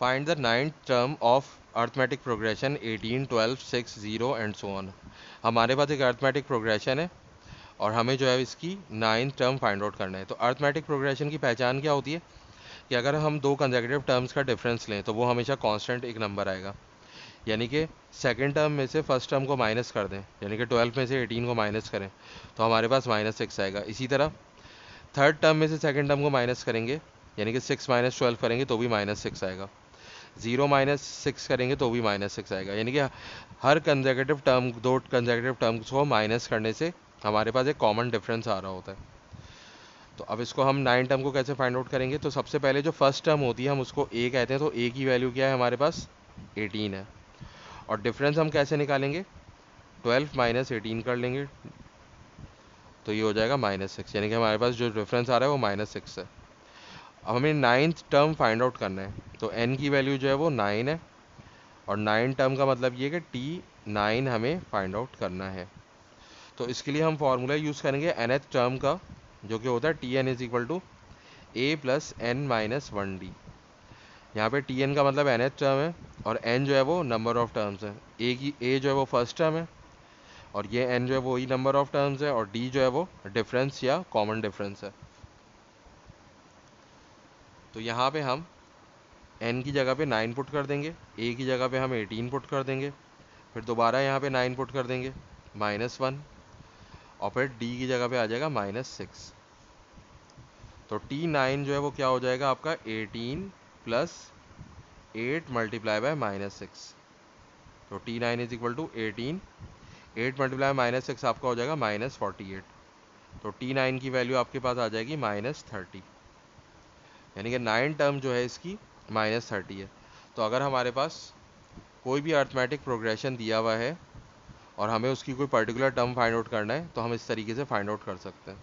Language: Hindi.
Find the ninth term of arithmetic progression 18, 12, 6, 0 and so on. हमारे पास एक अर्थमेटिक प्रोग्रेशन है और हमें जो है इसकी नाइन्थ टर्म फाइंड आउट करना है। तो अर्थमेटिक प्रोग्रेशन की पहचान क्या होती है कि अगर हम दो कंसेक्यूटिव टर्म्स का डिफरेंस लें तो वो हमेशा कांस्टेंट एक नंबर आएगा। यानी कि सेकंड टर्म में से फर्स्ट टर्म को माइनस कर दें, यानी कि 12 में से 18 को माइनस करें तो हमारे पास -6 आएगा। इसी तरह थर्ड टर्म में से सेकंड टर्म को माइनस करेंगे, यानी कि 6 - 12 करेंगे तो भी -6 आएगा। 0 - 6 करेंगे तो भी -6 आएगा। यानी कि हर कंसेक्यूटिव टर्म, दो कंसेक्यूटिव टर्म्स को माइनस करने से हमारे पास एक कॉमन डिफरेंस आ रहा होता है। तो अब इसको हम 9 टर्म को कैसे फाइंड आउट करेंगे? तो सबसे पहले जो फर्स्ट टर्म होती है हम उसको a कहते हैं, तो a की वैल्यू क्या है हमारे पास? 18 है। और डिफरेंस हम कैसे निकालेंगे? 12 - 18 कर लेंगे तो ये हो जाएगा -6, यानी कि हमारे पास जो डिफरेंस आ रहा है वो -6 है। अब हमें नाइन्थ टर्म फाइंड आउट करना है, तो n की वैल्यू जो है वो 9 है और 9 टर्म का मतलब ये कि T9 हमें फाइंड आउट करना है। तो इसके लिए हम फार्मूला यूज़ करेंगे nth टर्म का, जो कि होता है Tn = a + n-1d। यहाँ पे Tn का मतलब nth टर्म है और n जो है वो नंबर ऑफ टर्म्स है। a जो है वो फर्स्ट टर्म है और ये n जो है वो वही नंबर ऑफ टर्म्स है और d जो है वो डिफरेंस या कॉमन डिफरेंस है। तो यहाँ पे हम n की जगह पे 9 पुट कर देंगे, a की जगह पे हम 18 पुट कर देंगे, फिर दोबारा यहाँ पे 9 पुट कर देंगे -1 और फिर d की जगह पे आ जाएगा -6। तो T9 जो है वो क्या हो जाएगा आपका? 18 + 8 × -6। तो T9 = 18, 8 × -6 आपका हो जाएगा -48। तो T9 की वैल्यू आपके पास आ जाएगी -30, यानी कि 9 टर्म जो है इसकी -30 है। तो अगर हमारे पास कोई भी अर्थमेटिक प्रोग्रेशन दिया हुआ है और हमें उसकी कोई पर्टिकुलर टर्म फाइंड आउट करना है तो हम इस तरीके से फाइंड आउट कर सकते हैं।